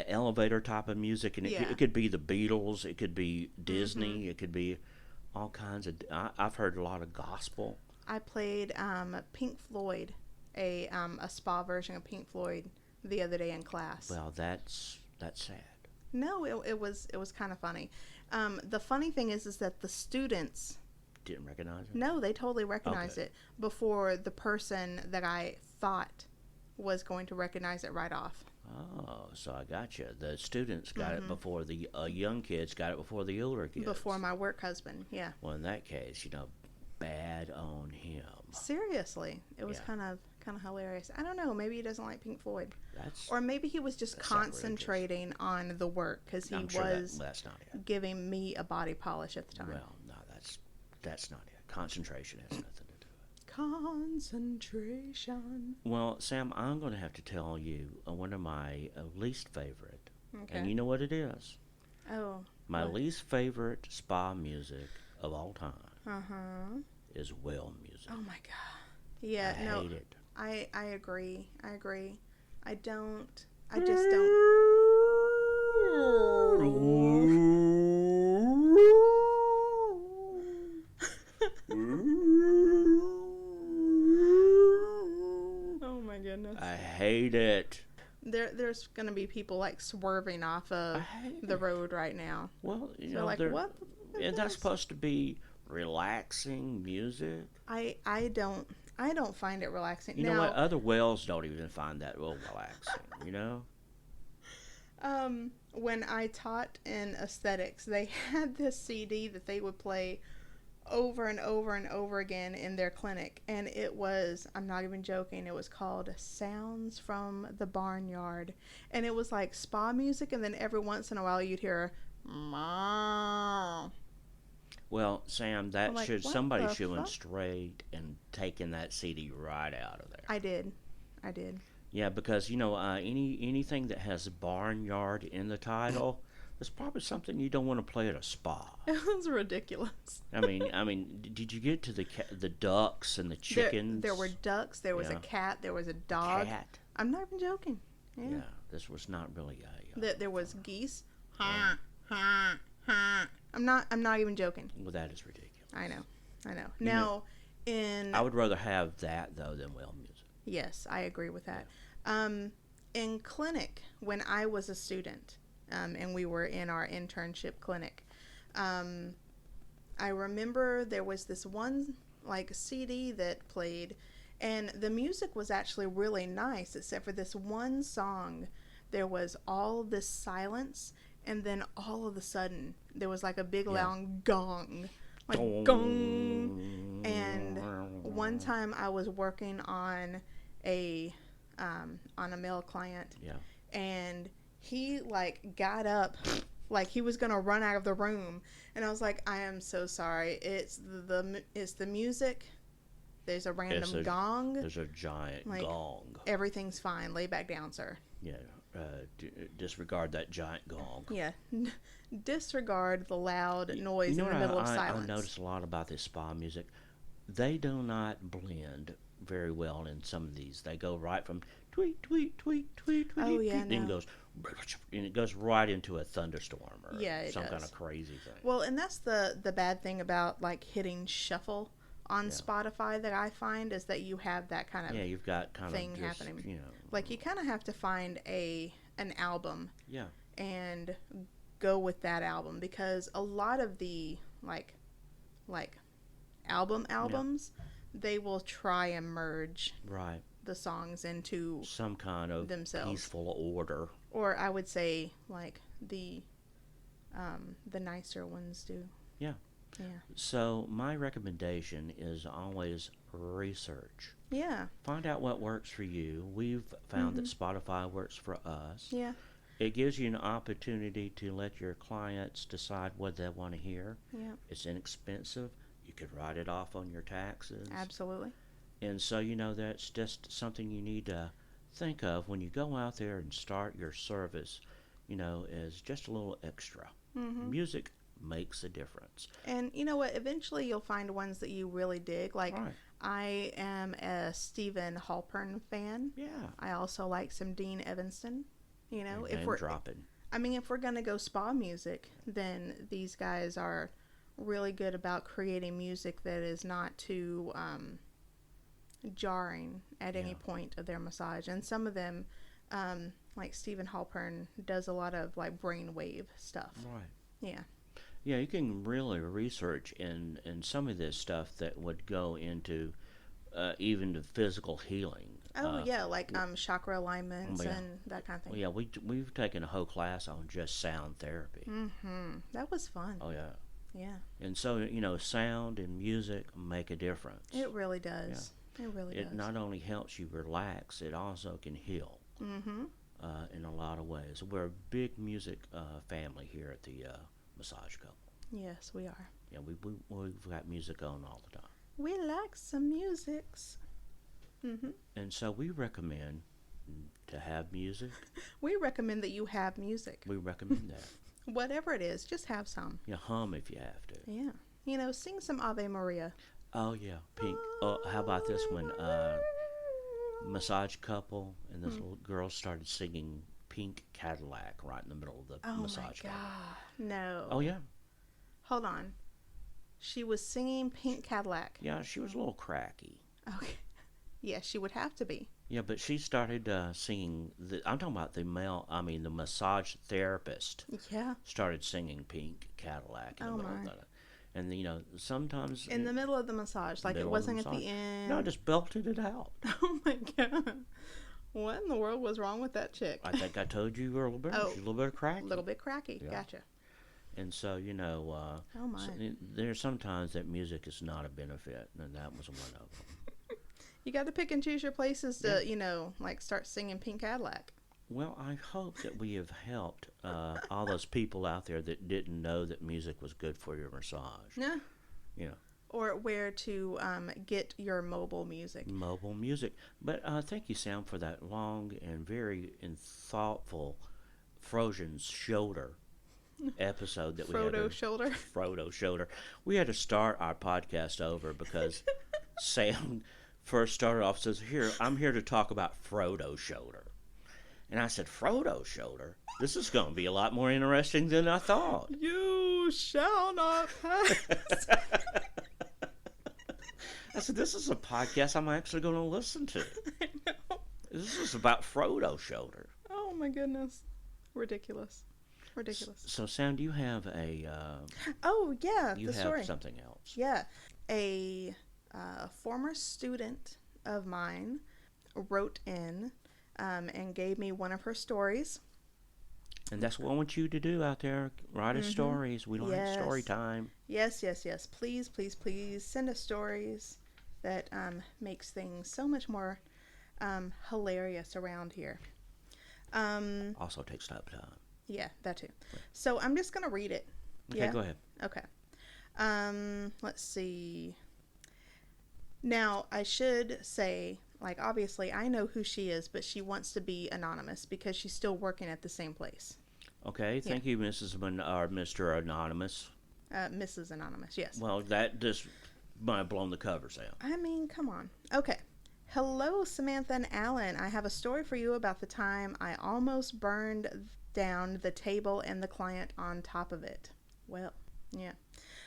elevator type of music, and Yeah. it could be the Beatles, it could be Disney, Mm-hmm. it could be all kinds of. I've heard a lot of gospel. I played Pink Floyd, a spa version of Pink Floyd the other day in class. Well, that's sad. No, it was kind of funny. The funny thing is that the students, Didn't recognize it. no, they totally recognized Okay. it before the person that I thought was going to recognize it right off. Oh, so I got you. The students got Mm-hmm. it before the young kids got it before the older kids. Before my work husband, yeah. Well, in that case, bad on him. Seriously, it was Yeah. kind of hilarious. I don't know. Maybe he doesn't like Pink Floyd, That's. or maybe he was just That's outrageous. concentrating on the work because he I'm sure was that's not it. giving me a body polish at the time. Well, no, that's not it. Concentration has nothing to do with it. Concentration. Well, Sam, I'm going to have to tell you one of my least favorite, Okay. and you know what it is. Oh. My What? least favorite spa music of all time is well music. Oh my god. Yeah. I no. hate it. I agree. I agree. I don't. I just don't. Oh my goodness. I hate it. There's gonna be people like swerving off I of hate the it. road right now. Well, They're like, what? and that's This? supposed to be relaxing music. I don't find it relaxing. You know what? Other wells don't even find that real relaxing. You know? When I taught in aesthetics, they had this CD that they would play over and over and over again in their clinic, and it was, I'm not even joking, it was called Sounds from the Barnyard, and it was like spa music, and then every once in a while you'd hear "Meow." Well, Sam, that I'm like, should what somebody the should went fuck? straight and taken that CD right out of there. I did. I did. Yeah, because anything that has barnyard in the title, it's probably something you don't want to play at a spa. It was ridiculous. Did you get to the ducks and the There, chickens? there were ducks, there was a Yeah. cat, there was a dog. Cat. I'm not even joking. Yeah. Yeah. This was not really a. There was geese. I'm not even joking. Well, that is ridiculous. I know. You know, Now, in I would rather have that though than well music. yes, I agree with that. In clinic, when I was a student, and we were in our internship clinic, I remember there was this one like CD that played, and the music was actually really nice, except for this one song. There was all this silence, and then all of a sudden there was like a big loud gong, like gong. And one time I was working on a male client, Yeah. and he like got up like he was gonna run out of the room, and I was like, I am so sorry, it's the music, there's a random gong, There's a giant like, gong. everything's fine, lay back down, sir. Yeah. Disregard that giant gong. Yeah. Disregard the loud noise You know in the what middle of I silence. notice a lot about this spa music? They do not blend very well in some of these. They go right from tweet, tweet, tweet, tweet, tweet, Oh, yeah, tweet, and no. goes, and it goes right into a thunderstorm or Yeah, it some kind does. of crazy thing. Well, and that's the bad thing about like hitting shuffle on Yeah. Spotify that I find, is that you have that kind of Yeah, you've got kind thing of just, happening. you know. like, you kind of have to find an album Yeah. and go with that album, because a lot of the like albums, they will try and merge Right. the songs into, Some kind of themselves. peaceful order. or I would say like the nicer ones do. Yeah. Yeah. So my recommendation is always research. Yeah. Find out what works for you. We've found that Spotify works for us. Yeah. It gives you an opportunity to let your clients decide what they want to hear. Yeah. It's inexpensive. You could write it off on your taxes. Absolutely. And so, that's just something you need to think of when you go out there and start your service, as just a little extra. Music makes a difference. And you know what? Eventually, you'll find ones that you really dig. Like, Right. I am a Stephen Halpern fan. Yeah. I also like some Dean Evanston. If Name we're, dropping. if we're gonna go spa music, then these guys are really good about creating music that is not too jarring at any Yeah. point of their massage. And some of them, like Stephen Halpern, does a lot of like brainwave stuff. Right. Yeah. Yeah, you can really research in some of this stuff that would go into even the physical healing. Oh yeah, like chakra alignments yeah. and that kind of thing. Well, yeah, we've taken a whole class on just sound therapy. That was fun. Oh yeah, Yeah, and so sound and music make a difference. it really does. It really It does. not only helps you relax, it also can heal in a lot of ways. We're a big music family here at the Massage Couple. Yes, we are. Yeah, we've got music on all the time. We like some musics. And so we recommend to have music. We recommend that you have music. We recommend that. Whatever it is, just have some. Hum if you have to. Yeah. Sing some Ave Maria. Oh yeah, Pink. Oh, how about this one? Massage Couple, and this little girl started singing Pink Cadillac right in the middle of the Oh my massage God. couple. No. Oh yeah, Hold on. She was singing Pink Cadillac. yeah. She was a little cracky. Okay. Yeah, she would have to be. Yeah, but she started singing. I'm talking about the massage therapist Yeah. started singing Pink Cadillac in the Oh middle of my. that. And, sometimes In the middle of the massage, like it middle of the wasn't at massage. the No, end. just belted it out. Oh my god. What in the world was wrong with that chick? I think I told you earlier, Oh, she's a little bit a little cracky. bit cracky. Yeah. Gotcha. And so, Oh my. there's sometimes that music is not a benefit, and that was one of them. You got to pick and choose your places Yeah. to, like start singing Pink Cadillac. Well, I hope that we have helped all those people out there that didn't know that music was good for your massage. Yeah. You know, Or where to get your mobile music. mobile music. But thank you, Sam, for that long and very thoughtful Frozen's Shoulder episode that we had. Frodo shoulder. Frodo Shoulder. We had to start our podcast over because Sam first started off says, "Here, I'm here to talk about Frodo Shoulder." And I said, "Frodo Shoulder? This is going to be a lot more interesting than I thought." You shall not pass. I said, "This is a podcast I'm actually going to listen to. I know. This is about Frodo Shoulder." Oh my goodness. Ridiculous. Ridiculous. So, Sam, do you have a? Oh yeah, You the have story. something else? Yeah, a former student of mine wrote in and gave me one of her stories. And that's what I want you to do out there. Write us stories. We like Yes. story time. Yes, yes, yes. Please, please, please send us stories that makes things so much more hilarious around here. Also takes up time. Yeah, that too. So I'm just gonna read it. Okay, Yeah? go ahead. Okay. Let's see. Now, I should say, like, obviously, I know who she is, but she wants to be anonymous because she's still working at the same place. Okay, thank you, Mrs. or Mr. Anonymous. Mrs. Anonymous, yes. Well, that just might have blown the covers out. I mean, come on. Okay. Hello, Samantha and Alan. I have a story for you about the time I almost burned down the table and the client on top of it. Well, yeah.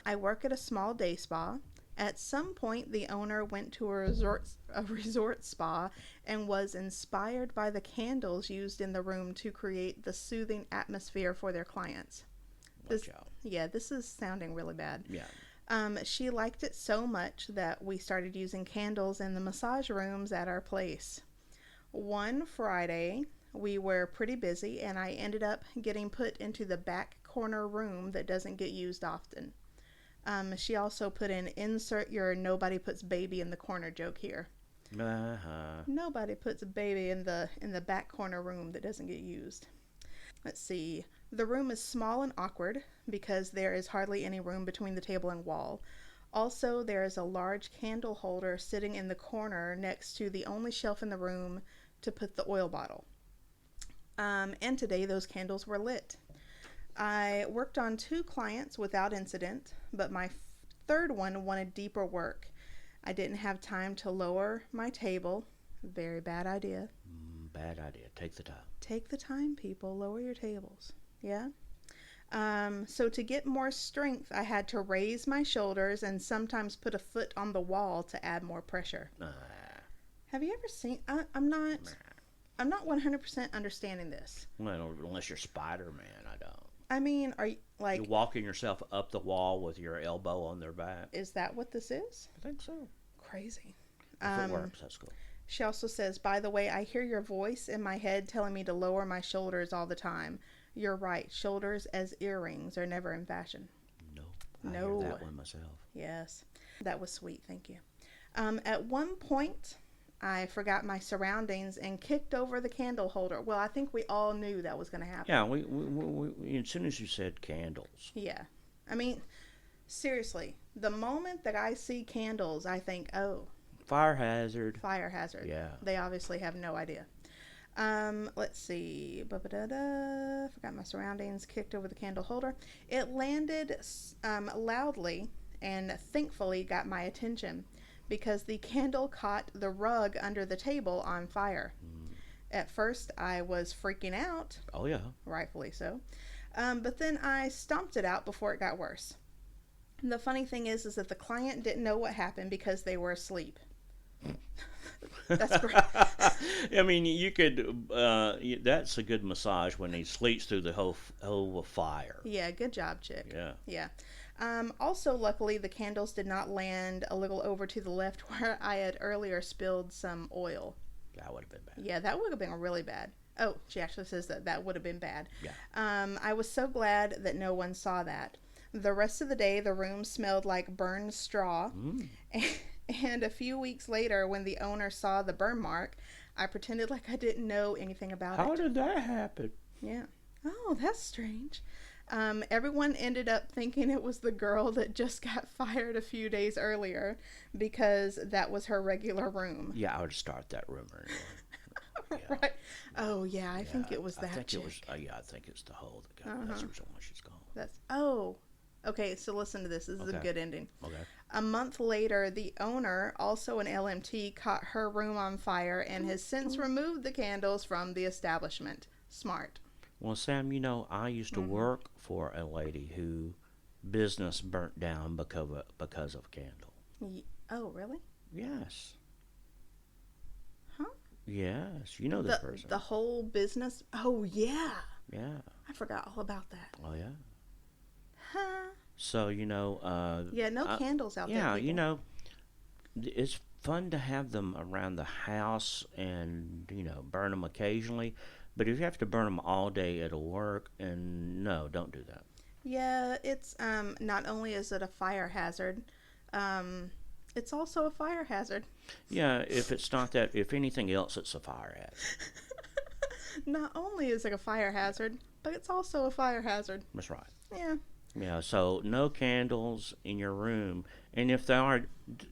I work at a small day spa. At some point, the owner went to a resort spa and was inspired by the candles used in the room to create the soothing atmosphere for their clients. Watch out. Yeah, this is sounding really bad. Yeah. She liked it so much that we started using candles in the massage rooms at our place. One Friday, we were pretty busy, and I ended up getting put into the back corner room that doesn't get used often. She also put in insert your nobody puts baby in the corner joke here. Uh-huh. Nobody puts a baby in the back corner room that doesn't get used. Let's see. The room is small and awkward because there is hardly any room between the table and wall. Also, there is a large candle holder sitting in the corner next to the only shelf in the room to put the oil bottle. And today those candles were lit. I worked on 2 clients without incident, but my third one wanted deeper work. I didn't have time to lower my table. Very bad idea. Bad idea. Take the time. Take the time, people. Lower your tables. Yeah? So to get more strength, I had to raise my shoulders and sometimes put a foot on the wall to add more pressure. Have you ever seen... I'm not 100% understanding this. Well, unless you're Spider-Man, I don't. I mean, are you, like... You're walking yourself up the wall with your elbow on their back. Is that what this is? I think so. Crazy. If it works, that's cool. She also says, by the way, I hear your voice in my head telling me to lower my shoulders all the time. You're right. Shoulders as earrings are never in fashion. No. No. I hear that one myself. Yes. That was sweet. Thank you. At one point, I forgot my surroundings and kicked over the candle holder. Well, I think we all knew that was going to happen. Yeah, we as soon as you said candles. Yeah. I mean, seriously, the moment that I see candles, I think, oh, Fire hazard. fire hazard. Yeah. They obviously have no idea. Let's see. Forgot my surroundings. Kicked over the candle holder. It landed loudly and thankfully got my attention because the candle caught the rug under the table on fire. At first, I was freaking out, Oh, yeah. rightfully so. But then I stomped it out before it got worse. The funny thing is that the client didn't know what happened because they were asleep. That's great. I mean, you could. That's a good massage when he sleeps through the whole fire. Yeah, good job, chick. Yeah. Yeah. Also, luckily, the candles did not land a little over to the left where I had earlier spilled some oil. That would have been bad. Yeah, that would have been really bad. Oh, she actually says that would have been bad. Yeah. I was so glad that no one saw that. The rest of the day, the room smelled like burned straw. Mm. And a few weeks later, when the owner saw the burn mark, I pretended like I didn't know anything about How it. did that happen? Yeah. Oh, that's strange. Everyone ended up thinking it was the girl that just got fired a few days earlier because that was her regular room. Yeah, I would start that rumor. Yeah. Right. Oh, yeah, I think it was that I think chick. it was. Yeah, I think it's the whole that got. That's the reason why she's gone. That's okay, so listen to this. This is a Okay. good ending. Okay. A month later, the owner, also an LMT, caught her room on fire and has since removed the candles from the establishment. Smart. Well, Sam, I used to work for a lady who business burnt down because of a candle. Oh, really? Yes. Huh? Yes. You know this person. The whole business? Oh, yeah. Yeah. I forgot all about that. Oh, yeah. Huh? So, Yeah, no candles out there. yeah, people. it's fun to have them around the house and, burn them occasionally. But if you have to burn them all day, it'll work. And no, don't do that. Yeah, it's not only is it a fire hazard, it's also a fire hazard. Yeah, if anything else, it's a fire hazard. Not only is it a fire hazard, but it's also a fire hazard. That's right. Yeah. Yeah, so no candles in your room. And if they are,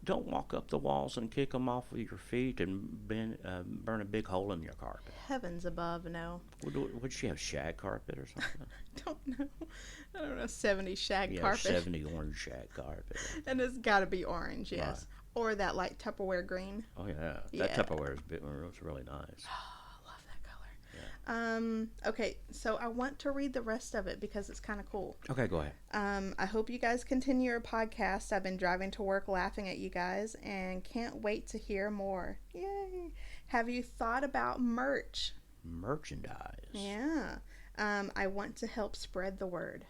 don't walk up the walls and kick them off with your feet and burn a big hole in your carpet. Heavens above, no. Would she have shag carpet or something? Don't know. I don't know, 70 shag Yeah, carpet. 70 orange shag carpet. And it's got to be orange, yes. Right. Or that like Tupperware green. Oh, yeah. Yeah. That Tupperware was really nice. I love that color. Okay, so I want to read the rest of it because it's kind of cool. Okay, go ahead. I hope you guys continue your podcast. I've been driving to work laughing at you guys and can't wait to hear more. Yay. Have you thought about merch? Merchandise. Yeah. I want to help spread the word.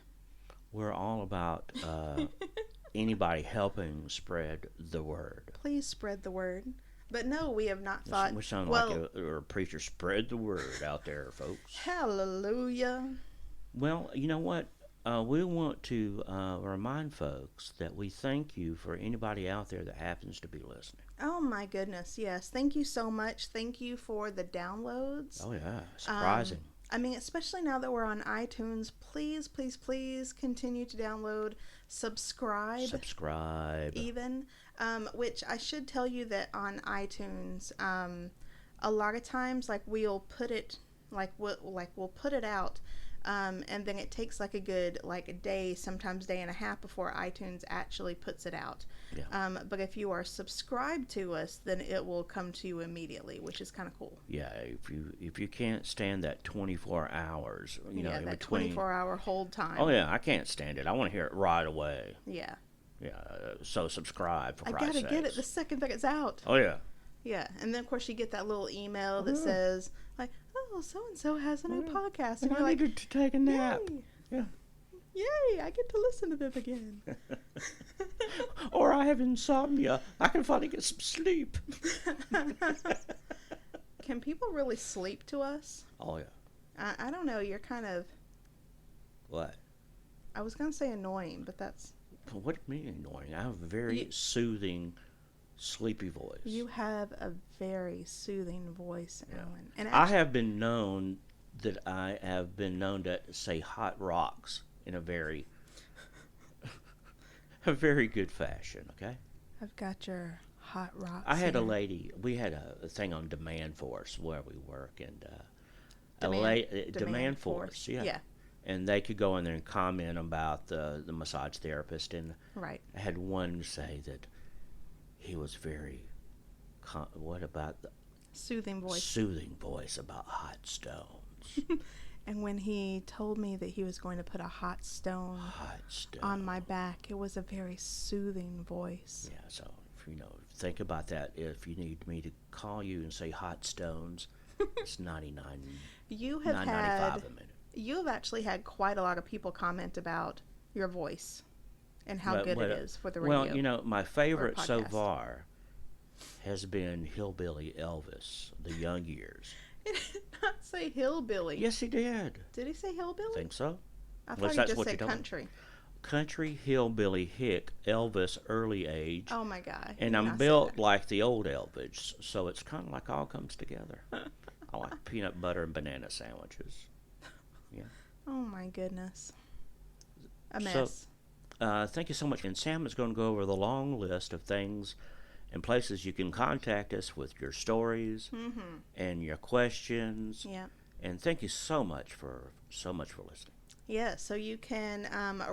We're all about anybody helping spread the word. Please spread the word. But no, we have not thought. We sound well, like a preacher. Spread the word out there, folks. Hallelujah. Well, you know what? We want to remind folks that we thank you for anybody out there that happens to be listening. Oh my goodness, yes. Thank you so much. Thank you for the downloads. Oh, yeah. Surprising. I mean, especially now that we're on iTunes, please, please, please continue to download, subscribe. Even, which I should tell you that on iTunes, a lot of times, like we'll put it, we'll put it out, and then it takes like a good a day, sometimes day and a half before iTunes actually puts it out. Yeah. But if you are subscribed to us, then it will come to you immediately, which is kind of cool. Yeah, if you can't stand that 24 hours, in that between 24-hour hold time. Oh yeah, I can't stand it. I want to hear it right away. Yeah. Yeah, so subscribe for I Christ's gotta sakes. get it the second that it's out. Oh yeah. Yeah, and then of course you get that little email that says like, "Oh, so and so has a new podcast," and I you're like, needed to take a nap. "Yay! Yeah. Yay! I get to listen to them again." Or I have insomnia. I can finally get some sleep. Can people really sleep to us? Oh yeah. I don't know. You're kind of. What? I was gonna say annoying, but that's. What do you mean annoying? I have a very soothing, sleepy voice. You have a very soothing voice, Alan. And I have been known to say hot rocks in a very good fashion. Okay. I've got your hot rocks. I had a here. lady. We had a thing on Demand Force where we work, and Demand Force. Yeah. Yeah. And they could go in there and comment about the massage therapist, and Right. I had one say that he was very what about the Soothing voice. soothing voice about hot stones. And when he told me that he was going to put a hot stone Hot stone. on my back, it was a very soothing voice. Yeah, so think about that. If you need me to call you and say hot stones, it's 99, You have 9.95 had a minute. you have actually had quite a lot of people comment about your voice and how good it is for the radio. Well, my favorite so podcast. far has been Hillbilly Elvis, the young years. It did not say hillbilly. Yes, he did. Did he say hillbilly? Think so? I Unless thought he that's just what said you're talking- country. Country Hillbilly Hick, Elvis early age. Oh my God. And Did I'm not say built that. like the old Elvis, so it's kind of like all comes together. I like peanut butter and banana sandwiches. Oh my goodness. A So- mess. Thank you so much. And Sam is going to go over the long list of things and places you can contact us with your stories and your questions. Yeah. And thank you so much for listening. Yeah, so you can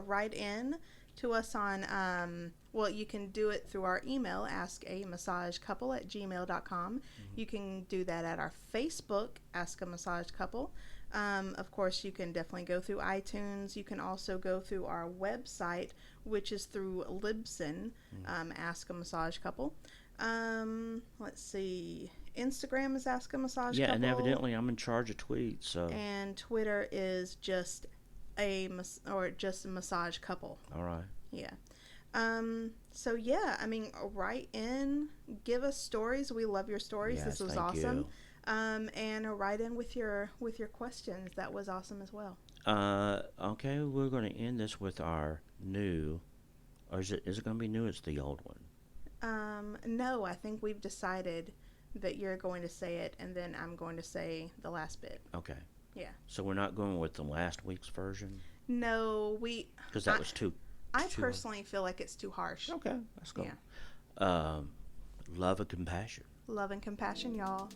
write in to us on, you can do it through our email, askamassageCouple@gmail.com. You can do that at our Facebook, Ask a Massage Couple. Of course, you can definitely go through iTunes. You can also go through our website, which is through Libsyn, Ask a Massage Couple. Let's see. Instagram is Ask a Massage Yeah, Couple. and evidently I'm in charge of tweets, so And Twitter is just just a massage couple. all right. Yeah. So yeah, I mean, write in, give us stories. We love your stories. Yes, This was thank awesome. you. And write in with your questions. That was awesome as well. Okay, we're going to end this with our new, or is it going to be new? It's the old one. No, I think we've decided that you're going to say it, and then I'm going to say the last bit. Okay. Yeah. So we're not going with the last week's version No, because that was too. I too- personally feel like it's too harsh. Okay, let's go. Yeah. Love and compassion. Love and compassion, y'all.